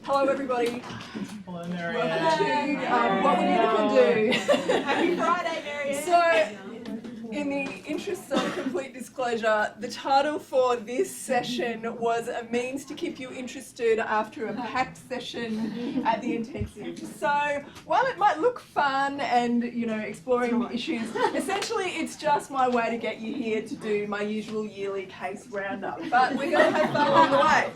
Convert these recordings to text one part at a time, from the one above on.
Hello, everybody. Hello, Marianne. Welcome to What Would Unicorn Do? Happy Friday, Marianne. So, in the interest of complete disclosure, the title for this session was a means to keep you interested after a packed session at the intensive. So, while it might look fun and, you know, exploring issues, essentially it's just my way to get you here to do my usual yearly case roundup. But we're going to have fun along the way.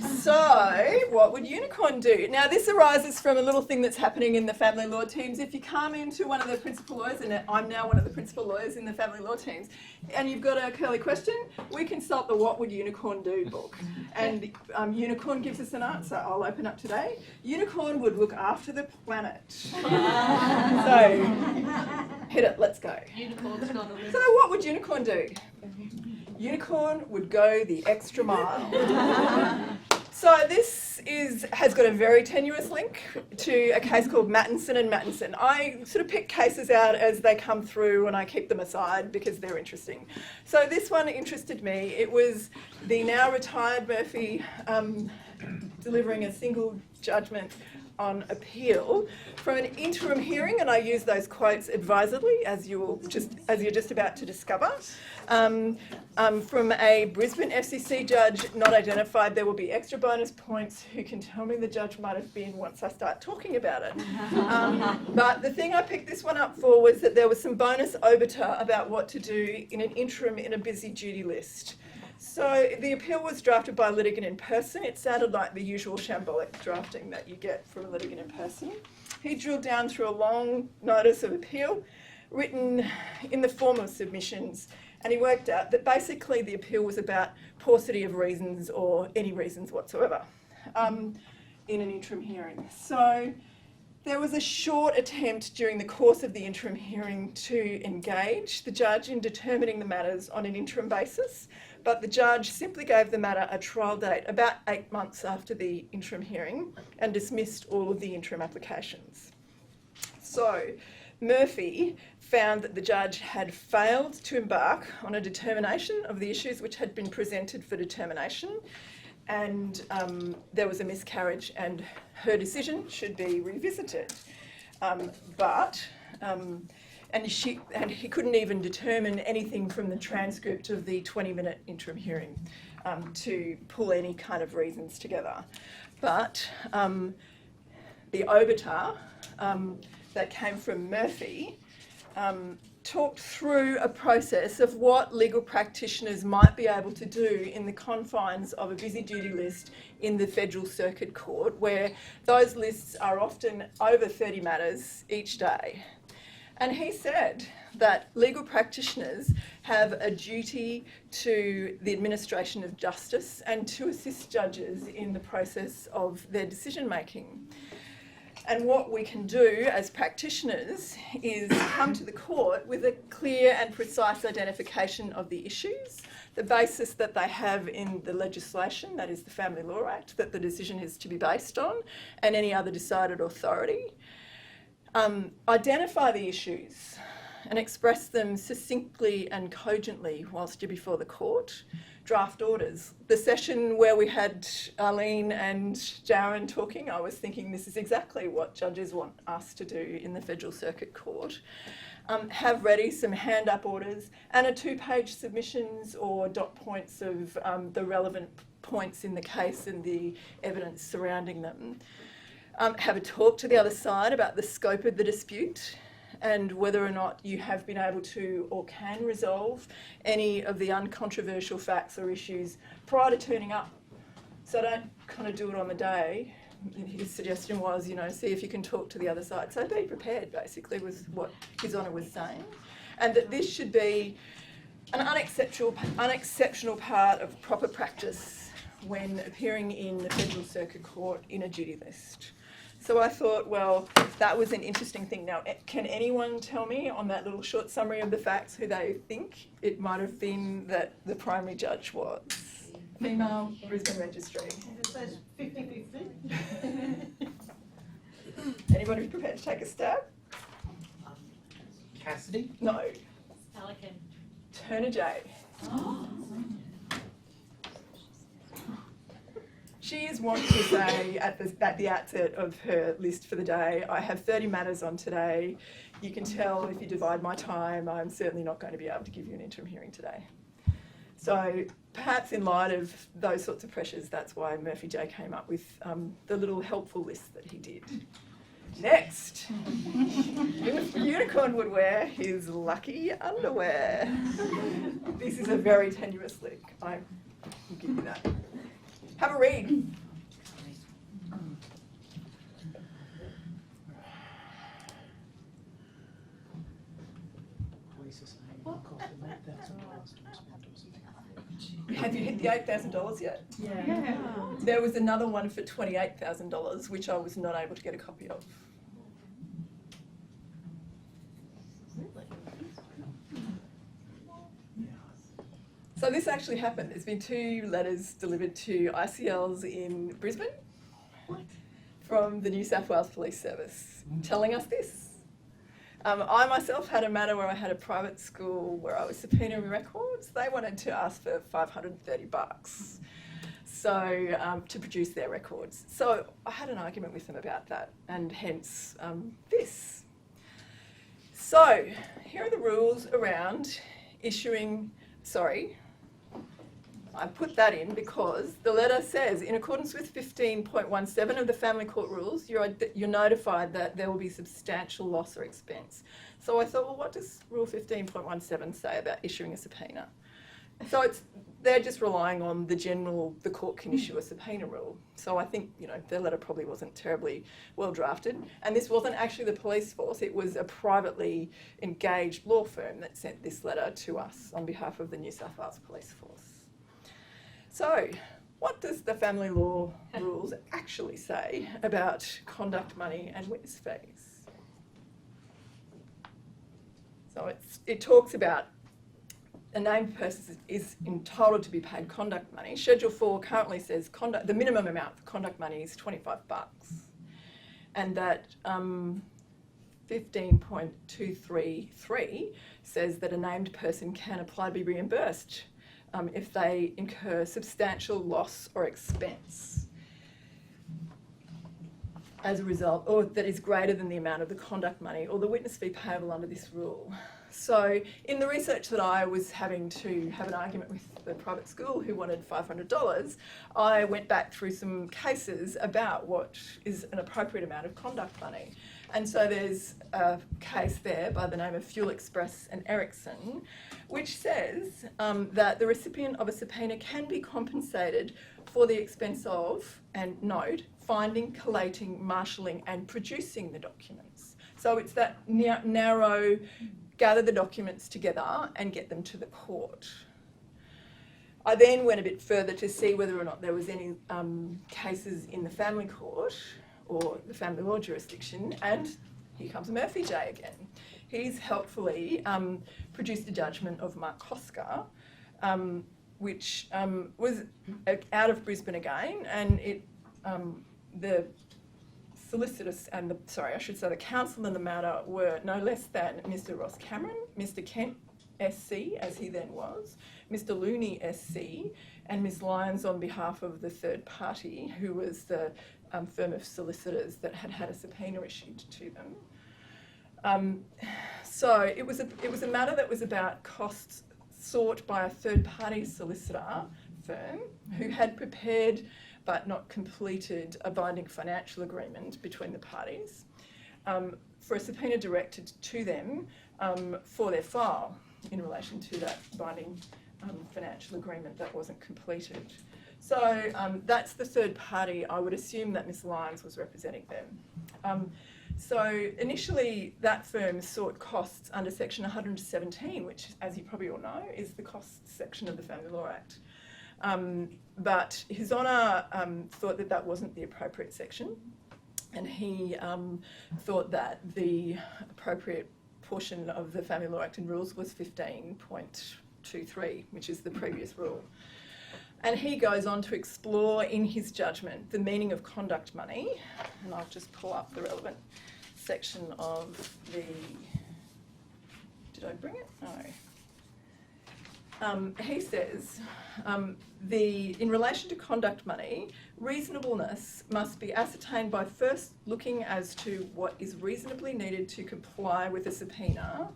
So, what would Unicorn do? Now, this arises from a little thing that's happening in the family law teams. If you come into one of the principal lawyers, and I'm now one of the principal lawyers in the family law teams, and you've got a curly question, we consult the What Would Unicorn Do book. And Unicorn gives us an answer. I'll open up today. Unicorn would look after the planet. So, hit it, let's go. Unicorn's got a list. So, what would Unicorn do? Unicorn would go the extra mile. So this has got a very tenuous link to a case called Mattinson and Mattinson. I sort of pick cases out as they come through and I keep them aside because they're interesting. So this one interested me. It was the now retired Murphy delivering a single judgment on appeal from an interim hearing, and I use those quotes advisedly, as you're just about to discover, from a Brisbane FCC judge not identified. There will be extra bonus points. Who can tell me the judge might have been once I start talking about it? But the thing I picked this one up for was that there was some bonus obiter about what to do in an interim in a busy duty list. So the appeal was drafted by a litigant in person. It sounded like the usual shambolic drafting that you get from a litigant in person. He drilled down through a long notice of appeal written in the form of submissions, and he worked out that basically the appeal was about paucity of reasons or any reasons whatsoever in an interim hearing. So there was a short attempt during the course of the interim hearing to engage the judge in determining the matters on an interim basis, but the judge simply gave the matter a trial date about 8 months after the interim hearing and dismissed all of the interim applications. So Murphy found that the judge had failed to embark on a determination of the issues which had been presented for determination, and there was a miscarriage and her decision should be revisited. And he couldn't even determine anything from the transcript of the 20-minute interim hearing to pull any kind of reasons together. But the obiter that came from Murphy talked through a process of what legal practitioners might be able to do in the confines of a busy duty list in the Federal Circuit Court, where those lists are often over 30 matters each day. And he said that legal practitioners have a duty to the administration of justice and to assist judges in the process of their decision making. And what we can do as practitioners is come to the court with a clear and precise identification of the issues, the basis that they have in the legislation, that is the Family Law Act, that the decision is to be based on, and any other decided authority. Identify the issues and express them succinctly and cogently whilst you're before the court. Draft orders. The session where we had Arlene and Darren talking, I was thinking this is exactly what judges want us to do in the Federal Circuit Court. Have ready some hand-up orders and a 2-page submissions or dot points of the relevant points in the case and the evidence surrounding them. Have a talk to the other side about the scope of the dispute and whether or not you have been able to or can resolve any of the uncontroversial facts or issues prior to turning up. So don't kind of do it on the day. His suggestion was, you know, see if you can talk to the other side. So be prepared, basically, was what His Honour was saying. And that this should be an unexceptional part of proper practice when appearing in the Federal Circuit Court in a duty list. So I thought, well, that was an interesting thing. Now, can anyone tell me on that little short summary of the facts who they think it might have been that the primary judge was? Female, Brisbane Registry. It says 50-50. Anybody prepared to take a stab? Cassidy? No. Pelican. Turner J. She is wanting to say at the outset of her list for the day, I have 30 matters on today. You can tell if you divide my time, I'm certainly not going to be able to give you an interim hearing today. So perhaps in light of those sorts of pressures, that's why Murphy J came up with the little helpful list that he did. Next, Unicorn would wear his lucky underwear. This is a very tenuous link, I will give you that. Have a read. Have you hit the $8,000 yet? Yeah. There was another one for $28,000, which I was not able to get a copy of. So this actually happened. There's been 2 letters delivered to ICLs in Brisbane from the New South Wales Police Service telling us this. I myself had a matter where I had a private school where I was subpoenaing records. They wanted to ask for $530 so to produce their records. So I had an argument with them about that, and hence this. So here are the rules around issuing, I put that in because the letter says, in accordance with 15.17 of the Family Court Rules, you're notified that there will be substantial loss or expense. So I thought, well, what does Rule 15.17 say about issuing a subpoena? So they're just relying on the court can issue a subpoena rule. So I think, their letter probably wasn't terribly well drafted. And this wasn't actually the police force, it was a privately engaged law firm that sent this letter to us on behalf of the New South Wales Police Force. So, what does the family law rules actually say about conduct money and witness fees? So it talks about a named person is entitled to be paid conduct money. Schedule 4 currently says the minimum amount for conduct money is $25, and that 15.233 says that a named person can apply to be reimbursed if they incur substantial loss or expense as a result, or that is greater than the amount of the conduct money or the witness fee payable under this rule. So in the research that I was having to have an argument with the private school who wanted $500, I went back through some cases about what is an appropriate amount of conduct money. And so there's a case there by the name of Fuel Express and Ericsson, which says that the recipient of a subpoena can be compensated for the expense of, and note, finding, collating, marshalling and producing the documents. So it's that narrow, gather the documents together and get them to the court. I then went a bit further to see whether or not there was any cases in the family court or the family law jurisdiction, and here comes Murphy J again. He's helpfully produced a judgment of Mark Koska, which was out of Brisbane again, and the solicitors and the counsel in the matter were no less than Mr. Ross Cameron, Mr. Kent SC, as he then was, Mr. Looney SC, and Ms. Lyons on behalf of the third party, who was the firm of solicitors that had a subpoena issued to them. So it was a matter that was about costs sought by a third party solicitor firm who had prepared but not completed a binding financial agreement between the parties for a subpoena directed to them for their file in relation to that binding financial agreement that wasn't completed. So that's the third party. I would assume that Ms. Lyons was representing them. So initially that firm sought costs under section 117, which, as you probably all know, is the costs section of the Family Law Act. But His Honour thought that that wasn't the appropriate section, and he thought that the appropriate portion of the Family Law Act and rules was 15.23, which is the previous rule. And he goes on to explore in his judgment the meaning of conduct money, and I'll just pull up the relevant section of the, did I bring it? No. He says, in relation to conduct money, reasonableness must be ascertained by first looking as to what is reasonably needed to comply with a subpoena,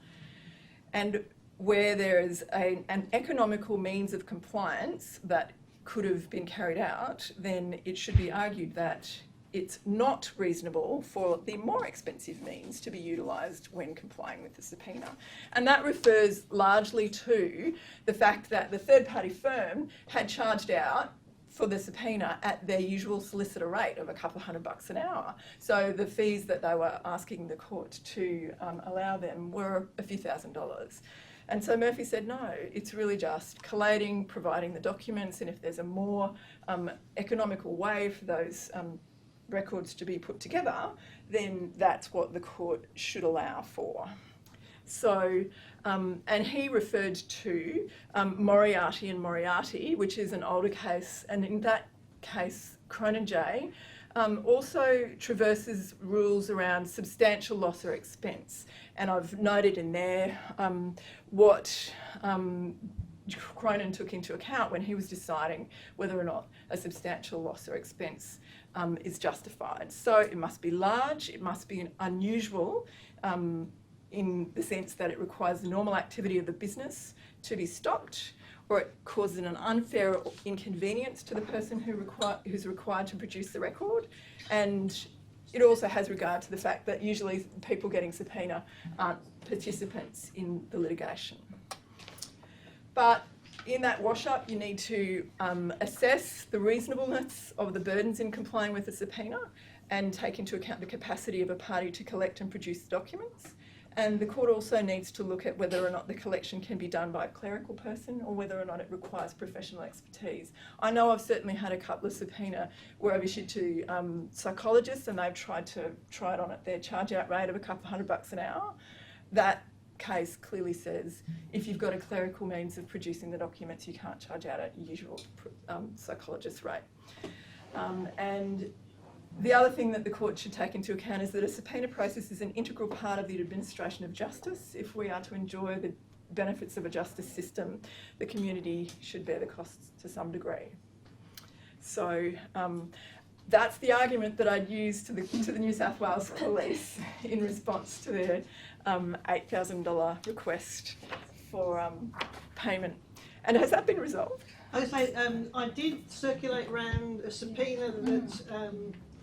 and where there is an economical means of compliance that could have been carried out, then it should be argued that it's not reasonable for the more expensive means to be utilised when complying with the subpoena. And that refers largely to the fact that the third-party firm had charged out for the subpoena at their usual solicitor rate of a couple of $100 an hour. So the fees that they were asking the court to allow them were a few $1,000s. And so Murphy said, no, it's really just collating, providing the documents, and if there's a more economical way for those records to be put together, then that's what the court should allow for. So, and he referred to Moriarty and Moriarty, which is an older case, and in that case, Cronin J also traverses rules around substantial loss or expense. And I've noted in there what Cronin took into account when he was deciding whether or not a substantial loss or expense is justified. So it must be large, it must be unusual in the sense that it requires the normal activity of the business to be stopped, or it causes an unfair inconvenience to the person who's required to produce the record. And it also has regard to the fact that usually people getting subpoena aren't participants in the litigation. But in that wash-up, you need to assess the reasonableness of the burdens in complying with the subpoena and take into account the capacity of a party to collect and produce documents. And the court also needs to look at whether or not the collection can be done by a clerical person or whether or not it requires professional expertise. I know I've certainly had a couple of subpoena where I've issued to psychologists and they've tried it on at their charge out rate of a couple of $100 an hour. That case clearly says if you've got a clerical means of producing the documents, you can't charge out at your usual psychologist rate. And the other thing that the court should take into account is that a subpoena process is an integral part of the administration of justice. If we are to enjoy the benefits of a justice system, the community should bear the costs to some degree. So that's the argument that I'd use to the New South Wales Police in response to their $8,000 request for payment. And has that been resolved? I would say I did circulate around a subpoena that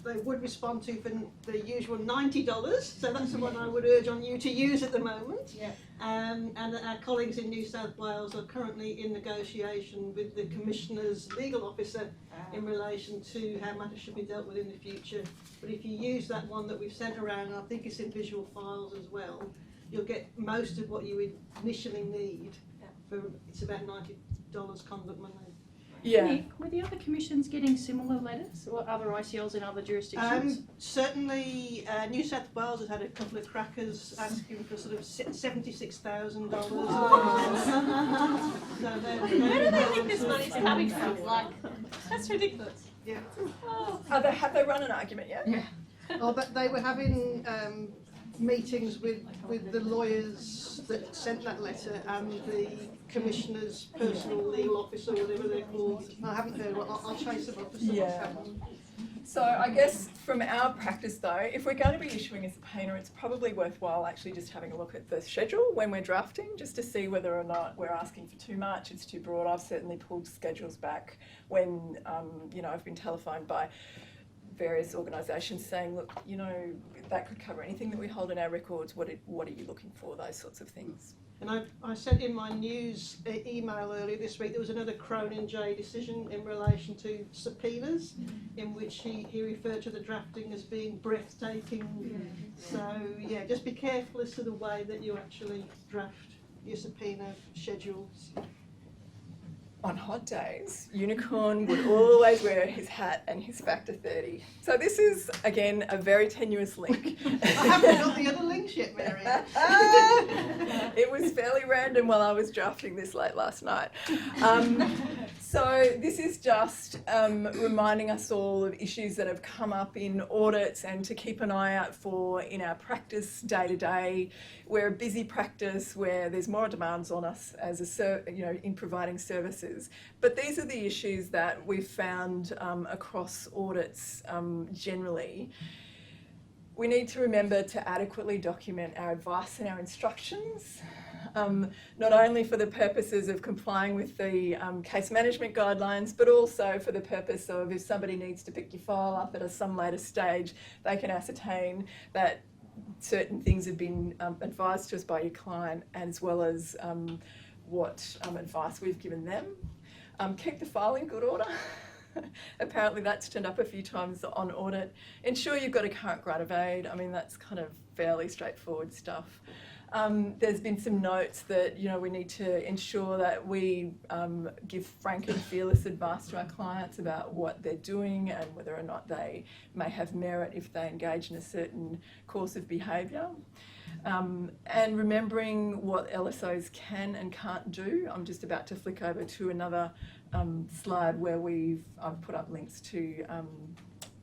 they would respond to for the usual $90, so that's the one I would urge on you to use at the moment. Yeah. And our colleagues in New South Wales are currently in negotiation with the Commissioner's legal officer in relation to how matters should be dealt with in the future. But if you use that one that we've sent around, I think it's in visual files as well, you'll get most of what you would initially need. For it's about $90 conduct money. Yeah. Nick, were the other commissions getting similar letters or other ICLs in other jurisdictions? Certainly, New South Wales has had a couple of crackers asking for sort of $76,000. Where do they think this money's coming from? Like, that's ridiculous. Yeah. Oh. Have they run an argument yet? Yeah. Oh, but they were having meetings with the lawyers that sent that letter and the Commissioner's personal legal officer, whatever they're called. I haven't heard. I'll chase them up as to what's happened. So I guess from our practice though, if we're going to be issuing a subpoena, it's probably worthwhile actually just having a look at the schedule when we're drafting, just to see whether or not we're asking for too much, it's too broad. I've certainly pulled schedules back when, I've been telephoned by various organisations saying, look, that could cover anything that we hold in our records. What are you looking for? Those sorts of things. And I sent in my news email earlier this week. There was another Cronin J decision in relation to subpoenas, in which he referred to the drafting as being breathtaking. So yeah, just be careful as to the way that you actually draft your subpoena schedules. On hot days, Unicorn would always wear his hat and his factor 30. So this is, again, a very tenuous link. I haven't got the other links yet, Mary. It was fairly random while I was drafting this late last night. So this is just reminding us all of issues that have come up in audits and to keep an eye out for in our practice day to day. We're a busy practice where there's more demands on us as in providing services. But these are the issues that we've found across audits generally. We need to remember to adequately document our advice and our instructions, not only for the purposes of complying with the case management guidelines, but also for the purpose of if somebody needs to pick your file up at some later stage, they can ascertain that certain things have been advised to us by your client, as well as what advice we've given them. Keep the file in good order. Apparently that's turned up a few times on audit. Ensure you've got a current grant of aid. I mean, that's kind of fairly straightforward stuff. There's been some notes that, we need to ensure that we give frank and fearless advice to our clients about what they're doing and whether or not they may have merit if they engage in a certain course of behaviour. And remembering what LSOs can and can't do. I'm just about to flick over to another slide where I've put up links to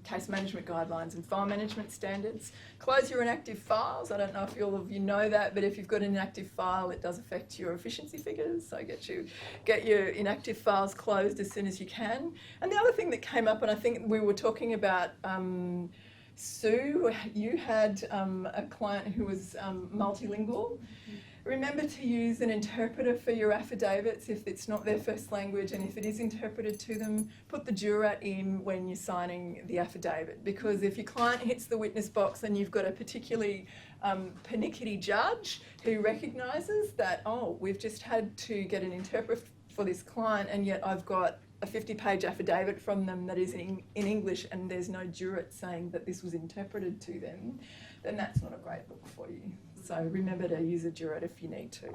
case management guidelines and file management standards. Close your inactive files. I don't know if all of you know that, but if you've got an inactive file, it does affect your efficiency figures. So get your inactive files closed as soon as you can. And the other thing that came up, and I think we were talking about Sue, you had a client who was multilingual. Remember to use an interpreter for your affidavits if it's not their first language, and if it is interpreted to them, put the jurat in when you're signing the affidavit, because if your client hits the witness box and you've got a particularly pernickety judge who recognises that, oh, we've just had to get an interpreter for this client and yet I've got a 50-page affidavit from them that is in English and there's no jurat saying that this was interpreted to them, then that's not a great look for you. So remember to use a jurat if you need to.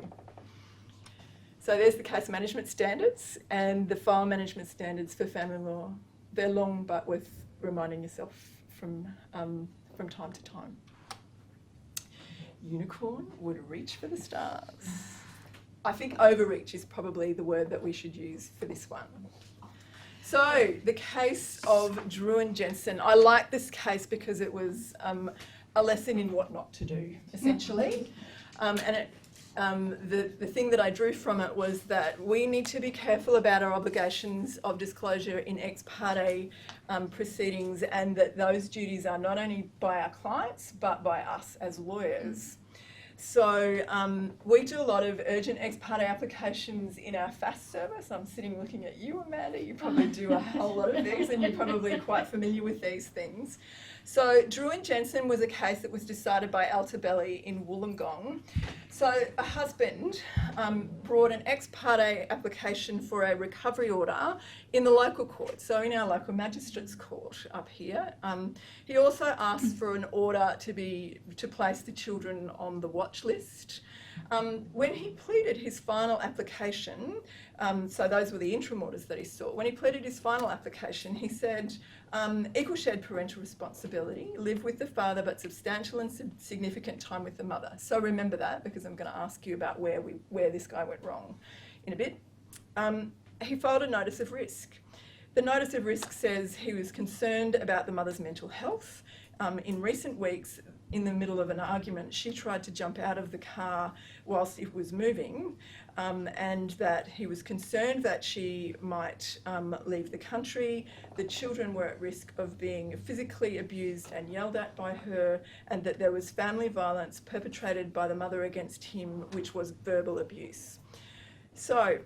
So there's the case management standards and the file management standards for family law. They're long, but worth reminding yourself from time to time. Unicorn would reach for the stars. I think overreach is probably the word that we should use for this one. So the case of Drew and Jensen. I like this case because it was a lesson in what not to do, essentially. The thing that I drew from it was that we need to be careful about our obligations of disclosure in ex parte proceedings, and that those duties are not only by our clients but by us as lawyers. So we do a lot of urgent ex parte applications in our FAST service. I'm sitting looking at you, Amanda. You probably do a whole lot of these and you're probably quite familiar with these things. So Drew and Jensen was a case that was decided by Altabelli in Wollongong. So a husband brought an ex parte application for a recovery order in the local court, so in our local magistrates court up here. He also asked for an order to place the children on the watch list. When he pleaded his final application, so those were the interim orders that he saw, when he pleaded his final application, he said, equal shared parental responsibility, live with the father but substantial and significant time with the mother. So remember that, because I'm going to ask you about where this guy went wrong in a bit. He filed a notice of risk. The notice of risk says he was concerned about the mother's mental health. In recent weeks, in the middle of an argument, she tried to jump out of the car whilst it was moving, and that he was concerned that she might leave the country. The children were at risk of being physically abused and yelled at by her, and that there was family violence perpetrated by the mother against him, which was verbal abuse. So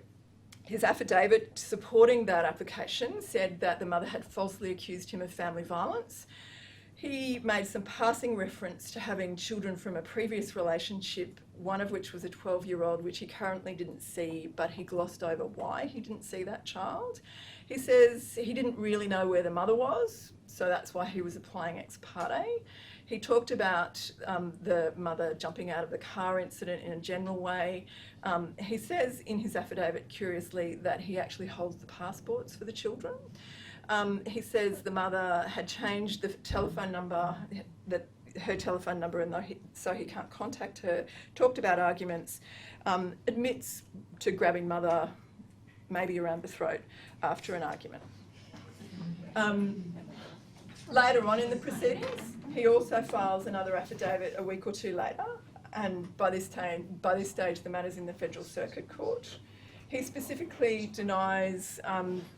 his affidavit supporting that application said that the mother had falsely accused him of family violence. He made some passing reference to having children from a previous relationship, one of which was a 12-year-old, which he currently didn't see, but he glossed over why he didn't see that child. He says he didn't really know where the mother was, so that's why he was applying ex parte. He talked about the mother jumping out of the car incident in a general way. He says in his affidavit, curiously, that he actually holds the passports for the children. He says the mother had changed the telephone number, her telephone number, and so he can't contact her. Talked about arguments, admits to grabbing mother maybe around the throat after an argument. Later on in the proceedings, he also files another affidavit a week or two later, and by this stage the matter's in the Federal Circuit Court. He specifically denies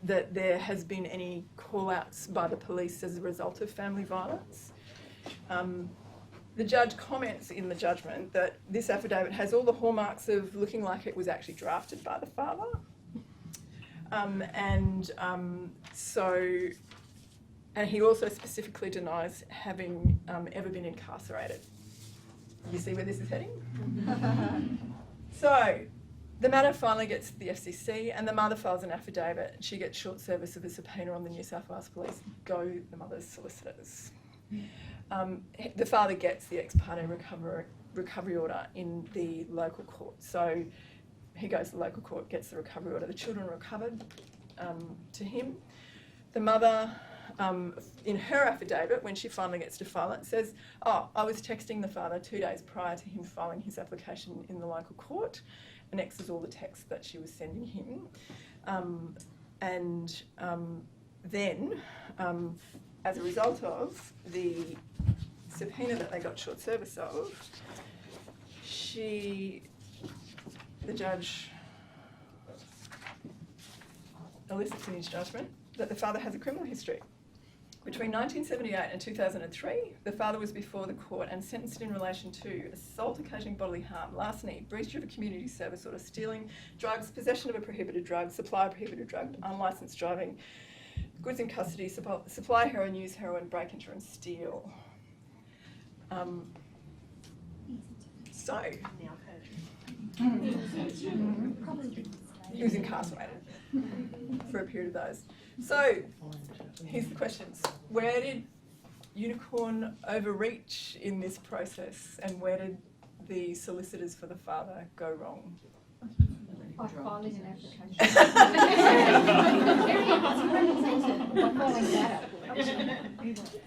that there has been any call-outs by the police as a result of family violence. The judge comments in the judgment that this affidavit has all the hallmarks of looking like it was actually drafted by the father. And he also specifically denies having ever been incarcerated. You see where this is heading? So the matter finally gets to the FCC and the mother files an affidavit. She gets short service of a subpoena on the New South Wales Police. Go the mother's solicitors. The father gets the ex parte recovery order in the local court. So he goes to the local court, gets the recovery order. The children are recovered to him. The mother, in her affidavit, when she finally gets to file it, says, "Oh, I was texting the father 2 days prior to him filing his application in the local court," annexes all the texts that she was sending him. Then, as a result of the subpoena that they got short service of, the judge elicits in his judgment that the father has a criminal history. Between 1978 and 2003, the father was before the court and sentenced in relation to assault occasioning bodily harm, larceny, breach of a community service order, stealing drugs, possession of a prohibited drug, supply of prohibited drug, unlicensed driving, goods in custody, supply heroin, use heroin, break, enter and steal. He was incarcerated for a period of those. So here's the questions. Where did Unicorn overreach in this process, and where did the solicitors for the father go wrong? By filing an application.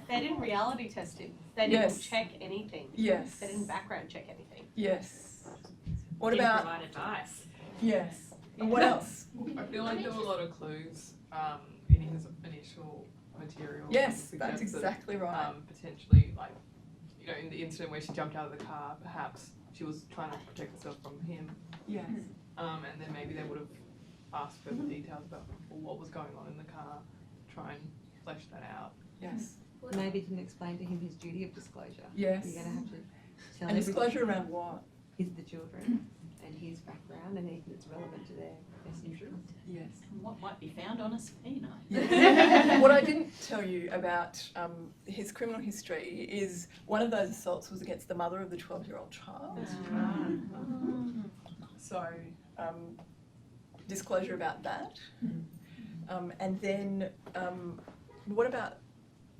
They didn't reality test him. They didn't check anything. Yes. They didn't background check anything. Yes. What Didn't about? provide advice. Yes. And what else? I feel like there were a lot of clues in his initial material. Yes, that that's suggests exactly right. Potentially, like, you know, in the incident where she jumped out of the car, perhaps she was trying to protect herself from him. Yes. And then maybe they would have asked further details about what was going on in the car, try and flesh that out. Yes. Maybe you can explain to him his duty of disclosure. Yes. You're going to have to tell And disclosure around what? the children and his background and anything that's relevant to their best interest. Yes. What might be found on a subpoena? Yes. What I didn't tell you about his criminal history is one of those assaults was against the mother of the 12-year-old child. So disclosure about that. And then what about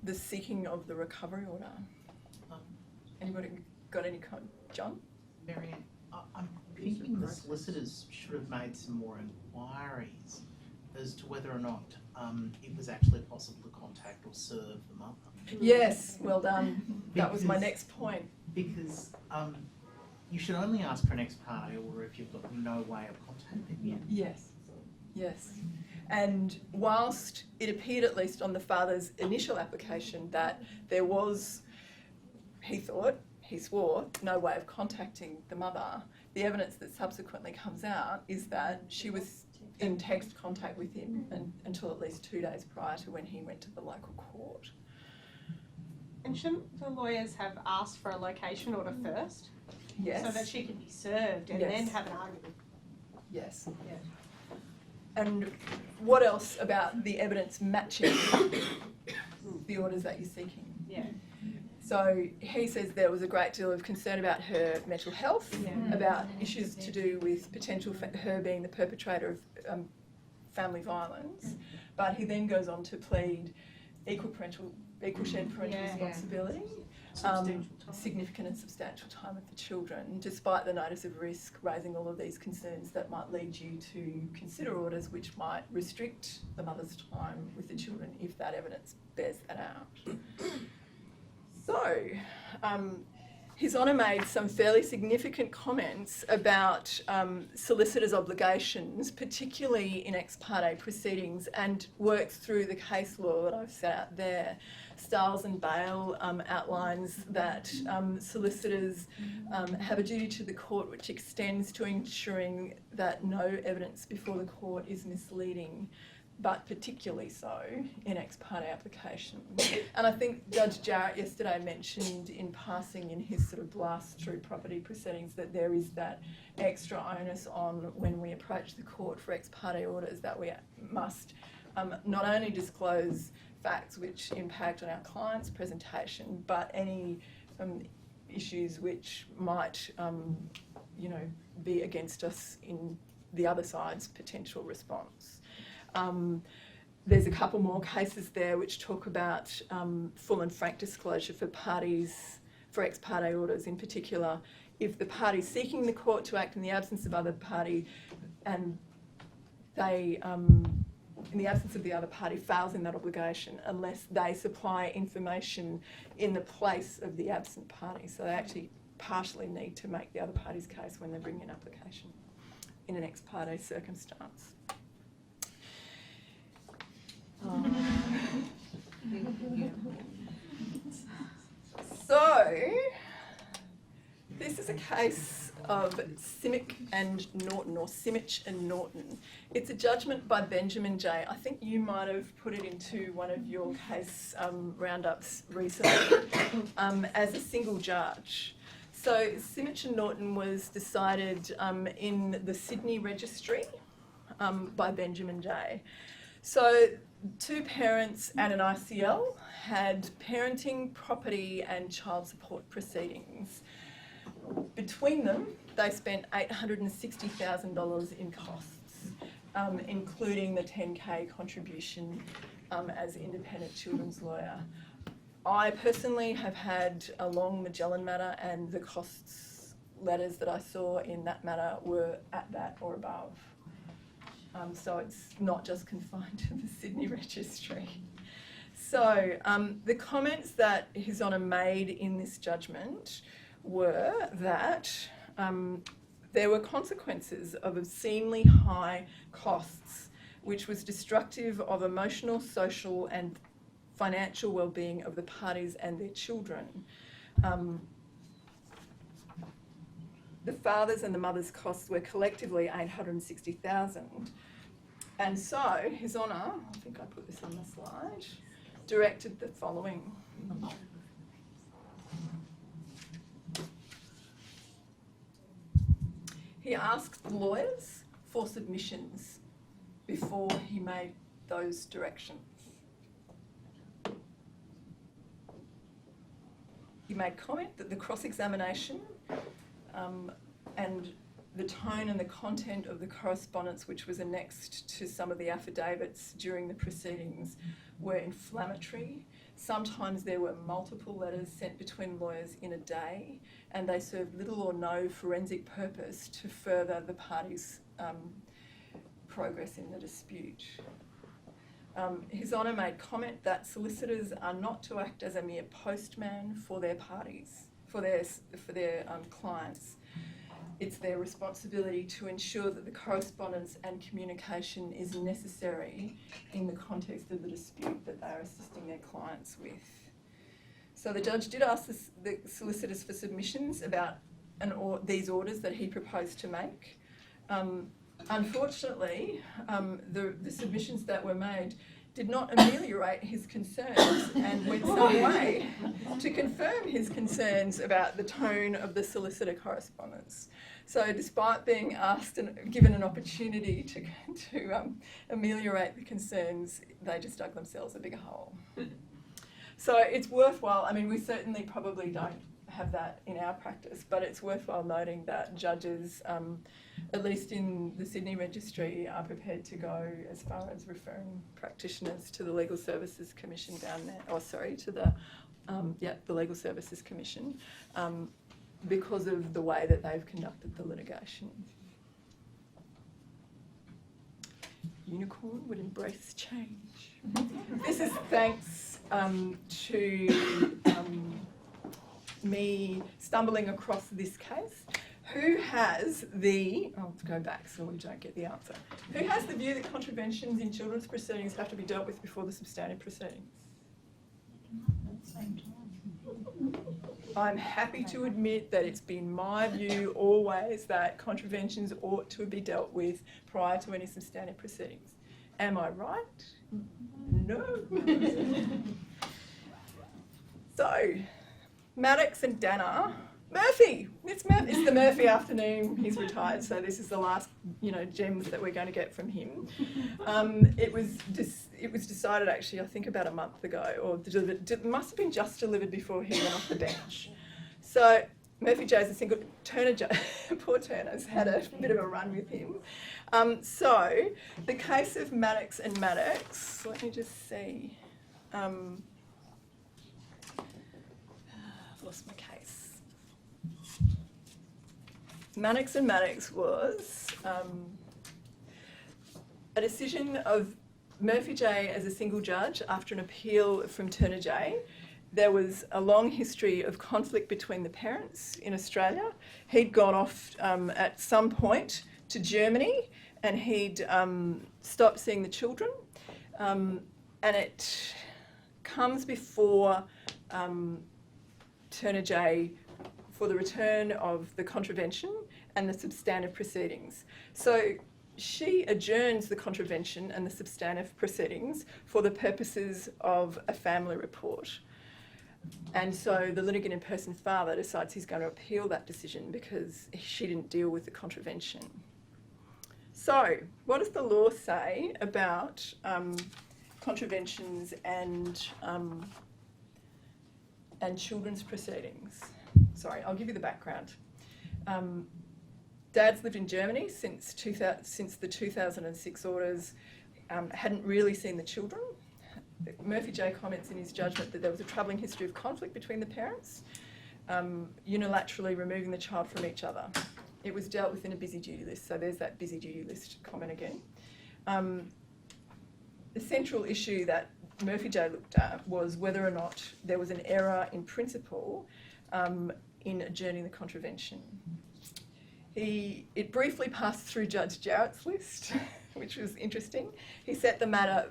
the seeking of the recovery order? Anybody got any John? Marianne, I'm thinking the solicitors should have made some more inquiries as to whether or not it was actually possible to contact or serve the mother. Yes, well done. That was my next point. Because you should only ask for an ex parte or if you've got no way of contacting them. Yes, yes. And whilst it appeared, at least on the father's initial application, that there was, he swore, no way of contacting the mother, the evidence that subsequently comes out is that she was in text contact with him until at least 2 days prior to when he went to the local court. And shouldn't the lawyers have asked for a location order first? Yes. So that she could be served and then have an argument? Yes. Yeah. And what else about the evidence matching the orders that you're seeking? Yeah. So he says there was a great deal of concern about her mental health, about issues to do with potential for her being the perpetrator of family violence, but he then goes on to plead equal shared parental responsibility, significant and substantial time with the children, despite the notice of risk, raising all of these concerns that might lead you to consider orders which might restrict the mother's time with the children if that evidence bears that out. So, His Honour made some fairly significant comments about solicitors' obligations, particularly in ex parte proceedings, and worked through the case law that I've set out there. Stiles and Bale outlines that solicitors have a duty to the court which extends to ensuring that no evidence before the court is misleading, but particularly so in ex parte applications. And I think Judge Jarrett yesterday mentioned in passing in his sort of blast through property proceedings that there is that extra onus on when we approach the court for ex parte orders that we must not only disclose facts which impact on our client's presentation, but any issues which might, be against us in the other side's potential response. There's a couple more cases there which talk about full and frank disclosure for parties, for ex parte orders in particular. If the party seeking the court to act in the absence of other party and they, in the absence of the other party, fails in that obligation unless they supply information in the place of the absent party. So they actually partially need to make the other party's case when they bring an application in an ex parte circumstance. So, this is a case of Simic and Norton, or Simich and Norton. It's a judgment by Benjamin J. I think you might have put it into one of your case roundups recently as a single judge. So, Simich and Norton was decided in the Sydney Registry by Benjamin J. So, two parents and an ICL had parenting, property and child support proceedings. Between them, they spent $860,000 in costs, including the 10K contribution as independent children's lawyer. I personally have had a long Magellan matter, and the costs letters that I saw in that matter were at that or above. So it's not just confined to the Sydney Registry. So the comments that His Honour made in this judgment were that there were consequences of obscenely high costs, which was destructive of emotional, social and financial well-being of the parties and their children. The father's and the mother's costs were collectively $860,000. And so, His Honour, I think I put this on the slide, directed the following. He asked the lawyers for submissions before he made those directions. He made comment that the cross-examination and the tone and the content of the correspondence which was annexed to some of the affidavits during the proceedings were inflammatory. Sometimes there were multiple letters sent between lawyers in a day, and they served little or no forensic purpose to further the parties' progress in the dispute. His Honour made comment that solicitors are not to act as a mere postman for their parties, for their clients. It's their responsibility to ensure that the correspondence and communication is necessary in the context of the dispute that they are assisting their clients with. So the judge did ask the solicitors for submissions about these orders that he proposed to make. Unfortunately, the submissions that were made did not ameliorate his concerns and went some way to confirm his concerns about the tone of the solicitor correspondence. So despite being asked and given an opportunity to ameliorate the concerns, they just dug themselves a bigger hole. So it's worthwhile, I mean, we certainly probably don't have that in our practice, but it's worthwhile noting that judges, at least in the Sydney Registry, are prepared to go as far as referring practitioners to the Legal Services Commission down there, to the Legal Services Commission, because of the way that they've conducted the litigation. Unicorn would embrace change. This is thanks to me stumbling across this case. Who has the, oh, let's go back so we don't get the answer. Who has the view that contraventions in children's proceedings have to be dealt with before the substantive proceedings? I'm happy to admit that it's been my view always that contraventions ought to be dealt with prior to any substantive proceedings. Am I right? No. So, Maddox and Danner. Murphy! It's the Murphy afternoon. He's retired, so this is the last, gems that we're going to get from him. It was decided actually, I think about a month ago, or it must have been just delivered before he went off the bench. So Murphy J's a single. Turner J, poor Turner's had a bit of a run with him. So the case of Maddox and Maddox. Let me just see. I've lost my case. Maddox and Maddox was a decision of Murphy J as a single judge after an appeal from Turner J. There was a long history of conflict between the parents in Australia. He'd gone off at some point to Germany and he'd stopped seeing the children. And it comes before Turner J for the return of the contravention and the substantive proceedings. So she adjourns the contravention and the substantive proceedings for the purposes of a family report. And so the litigant in person father decides he's going to appeal that decision because she didn't deal with the contravention. So what does the law say about contraventions and children's proceedings? Sorry, I'll give you the background. Dad's lived in Germany since the 2006 orders, hadn't really seen the children. Murphy J comments in his judgment that there was a troubling history of conflict between the parents, unilaterally removing the child from each other. It was dealt with in a busy duty list, so there's that busy duty list comment again. The central issue that Murphy J looked at was whether or not there was an error in principle in adjourning the contravention. It briefly passed through Judge Jarrett's list, which was interesting. He set the matter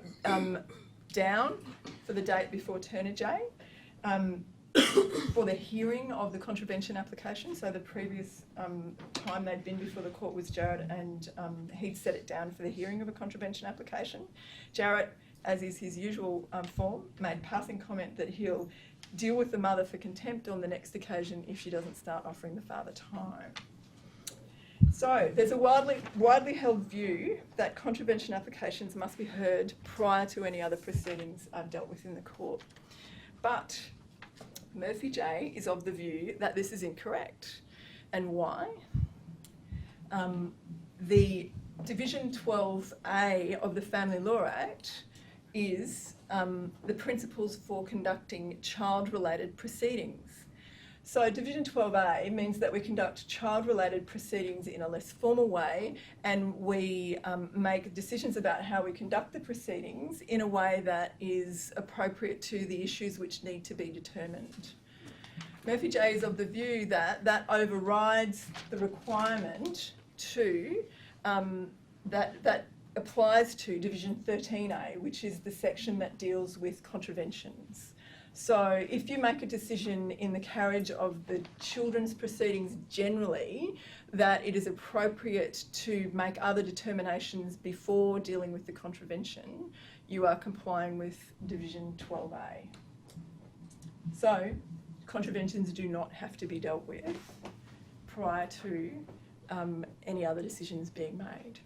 down for the date before Turner J for the hearing of the contravention application. So the previous time they'd been before the court was Jarrett, and he'd set it down for the hearing of a contravention application. Jarrett, as is his usual form, made passing comment that he'll deal with the mother for contempt on the next occasion if she doesn't start offering the father time. So there's a widely held view that contravention applications must be heard prior to any other proceedings dealt with in the court. But Murphy J is of the view that this is incorrect. And why? The Division 12A of the Family Law Act is the principles for conducting child-related proceedings. So Division 12A means that we conduct child-related proceedings in a less formal way, and we make decisions about how we conduct the proceedings in a way that is appropriate to the issues which need to be determined. Murphy J is of the view that that overrides the requirement to, that applies to Division 13A, which is the section that deals with contraventions. So if you make a decision in the carriage of the children's proceedings generally that it is appropriate to make other determinations before dealing with the contravention, you are complying with Division 12A. So contraventions do not have to be dealt with prior to any other decisions being made.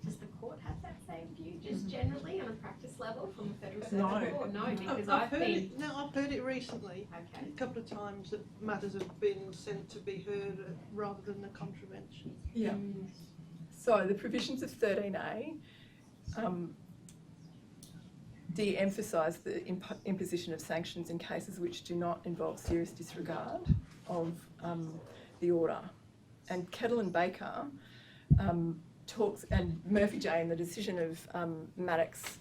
Does the court have that same view, just generally on a practice level from the federal No. circuit court? No, because I've heard it recently. Okay. A couple of times that matters have been sent to be heard rather than a contravention. Yeah. So the provisions of 13A de-emphasise the imposition of sanctions in cases which do not involve serious disregard of the order. And Kettle and Baker talks, and Murphy J in the decision of Maddox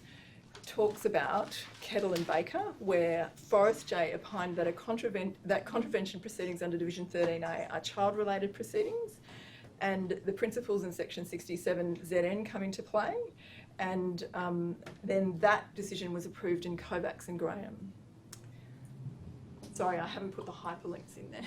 talks about Kettle and Baker, where Forrest J opined that contravention proceedings under Division 13A are child-related proceedings, and the principles in Section 67 ZN come into play, and then that decision was approved in Kovacs and Graham. Sorry, I haven't put the hyperlinks in there.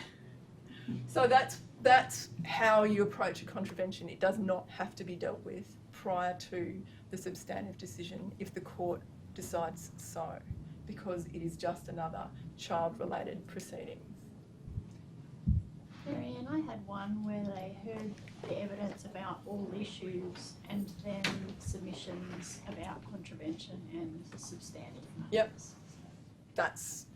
So that's how you approach a contravention. It does not have to be dealt with prior to the substantive decision if the court decides so, because it is just another child-related proceeding. Marianne, I had one where they heard the evidence about all issues and then submissions about contravention and the substantive matters. Yep. That's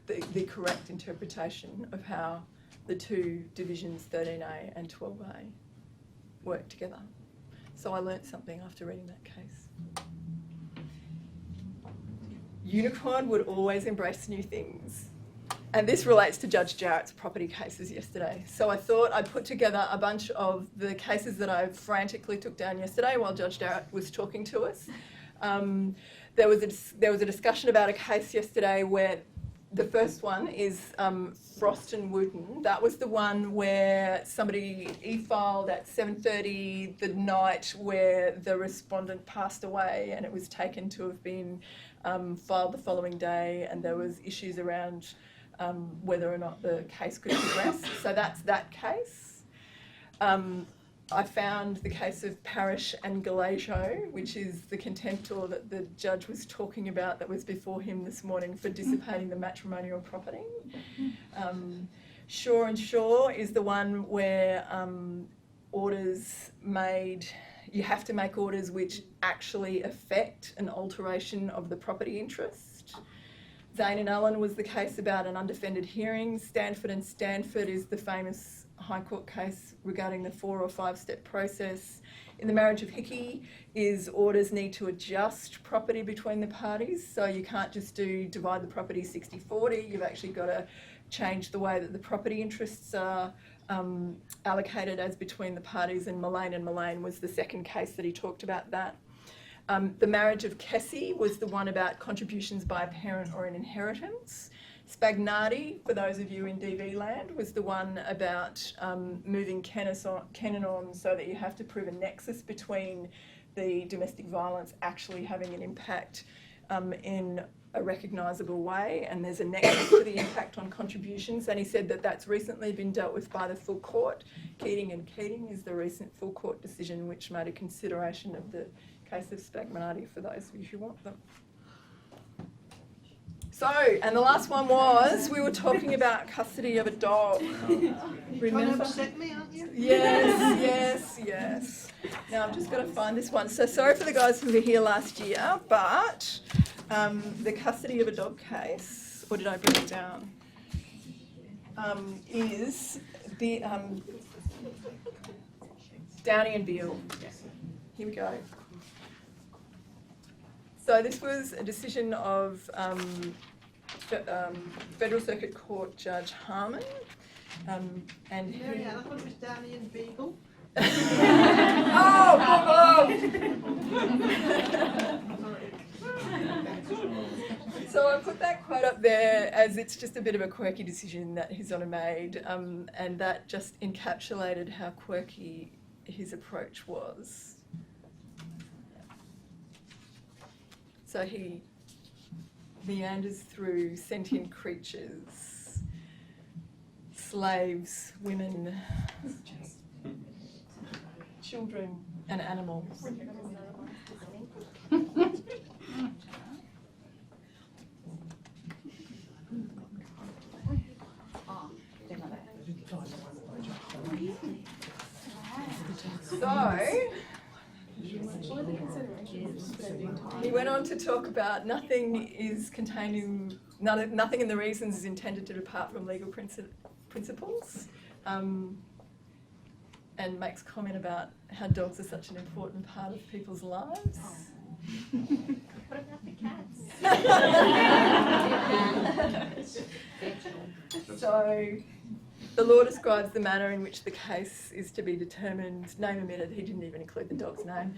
the correct interpretation of how the two divisions 13A and 12A work together. So I learnt something after reading that case. Unicorn would always embrace new things. And this relates to Judge Jarrett's property cases yesterday. So I thought I'd put together a bunch of the cases that I frantically took down yesterday while Judge Jarrett was talking to us. There was a discussion about a case yesterday where the first one is Frost and Wooten. That was the one where somebody e-filed at 7:30 the night where the respondent passed away, and it was taken to have been filed the following day, and there was issues around whether or not the case could progress. So that's that case. I found the case of Parrish and Galasio, which is the contemptor that the judge was talking about that was before him this morning for dissipating the matrimonial property. Shaw and Shaw is the one where orders made, you have to make orders which actually affect an alteration of the property interest. Zane and Allen was the case about an undefended hearing. Stanford and Stanford is the famous High Court case regarding the 4 or 5 step process. In the marriage of Hickey is orders need to adjust property between the parties, so you can't just divide the property 60-40, you've actually got to change the way that the property interests are allocated as between the parties, and Mullane was the second case that he talked about that. The marriage of Kessie was the one about contributions by a parent or an inheritance. Spagnati, for those of you in DV land, was the one about moving Kennan on so that you have to prove a nexus between the domestic violence actually having an impact in a recognisable way, and there's a nexus to the impact on contributions, and he said that that's recently been dealt with by the full court. Keating and Keating is the recent full court decision which made a consideration of the case of Spagnati for those of you who want them. So, and the last one was, we were talking about custody of a dog. Trying to Remember? upset me, aren't you? Yes. Now I've just got to find this one. So sorry for the guys who were here last year, but the custody of a dog case, or did I bring it down? Is the Downey and Beale. Here we go. So this was a decision of Federal Circuit Court Judge Harmon, and Marianne, I thought it was Downey and Beagle. So I put that quote up there as it's just a bit of a quirky decision that His Honour made, and that just encapsulated how quirky his approach was. So he meanders through sentient creatures, slaves, women, children, and animals. So, he went on to talk about nothing in the reasons is intended to depart from legal principles, and makes comment about how dogs are such an important part of people's lives. What about the cats? So, The law describes the manner in which the case is to be determined. Name omitted, he didn't even include the dog's name.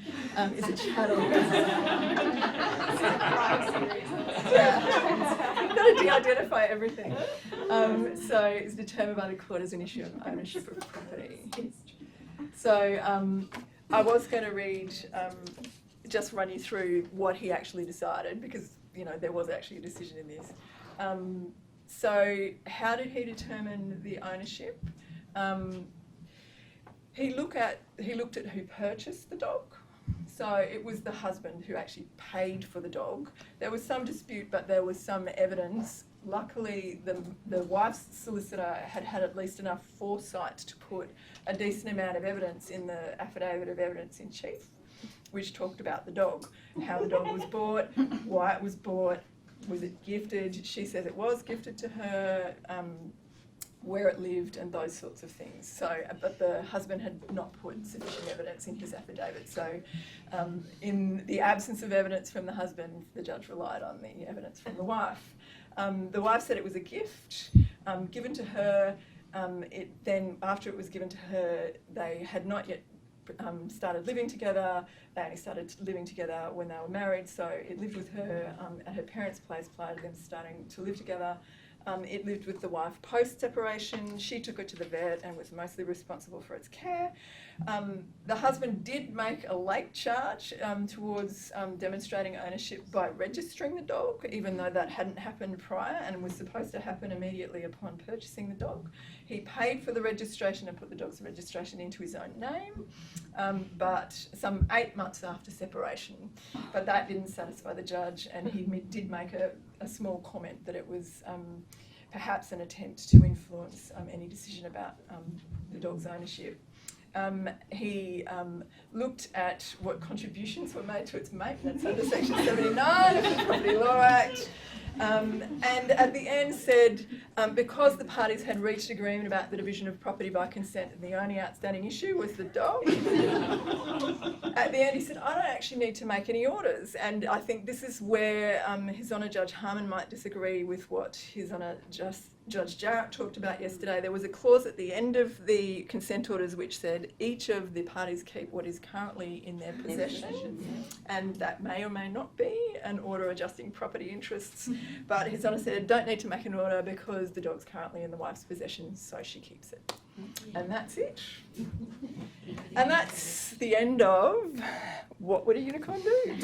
Is a chattel. Yeah. You've got to de-identify everything. So it's determined by the court as an issue of ownership of property. So I was going to read, just run you through what he actually decided, because there was actually a decision in this. So how did he determine the ownership? He looked at who purchased the dog. So it was the husband who actually paid for the dog. There was some dispute, but there was some evidence. Luckily, the wife's solicitor had at least enough foresight to put a decent amount of evidence in the affidavit of evidence in chief, which talked about the dog, how the dog was bought, why it was bought, was it gifted? She says it was gifted to her, where it lived, and those sorts of things. So, but the husband had not put sufficient evidence in his affidavit. So, in the absence of evidence from the husband, the judge relied on the evidence from the wife. The wife said it was a gift given to her. After it was given to her, they had not yet started living together. They only started living together when they were married, so it lived with her at her parents' place prior to them starting to live together. It lived with the wife post-separation. She took it to the vet and was mostly responsible for its care. The husband did make a late charge towards demonstrating ownership by registering the dog, even though that hadn't happened prior and was supposed to happen immediately upon purchasing the dog. He paid for the registration and put the dog's registration into his own name, but some 8 months after separation. But that didn't satisfy the judge, and he did make a small comment that it was perhaps an attempt to influence any decision about the dog's ownership. He looked at what contributions were made to its maintenance under Section 79 of the Property Law Act, and at the end said, because the parties had reached agreement about the division of property by consent and the only outstanding issue was the dog, at the end he said, I don't actually need to make any orders. And I think this is where His Honour Judge Harman might disagree with what His Honour Judge Jarrett talked about yesterday. There was a clause at the end of the consent orders which said each of the parties keep what is currently in their possession, and that may or may not be an order adjusting property interests. But His Honour said, don't need to make an order because the dog's currently in the wife's possession, so she keeps it. And that's it. And that's the end of What Would a Unicorn Do?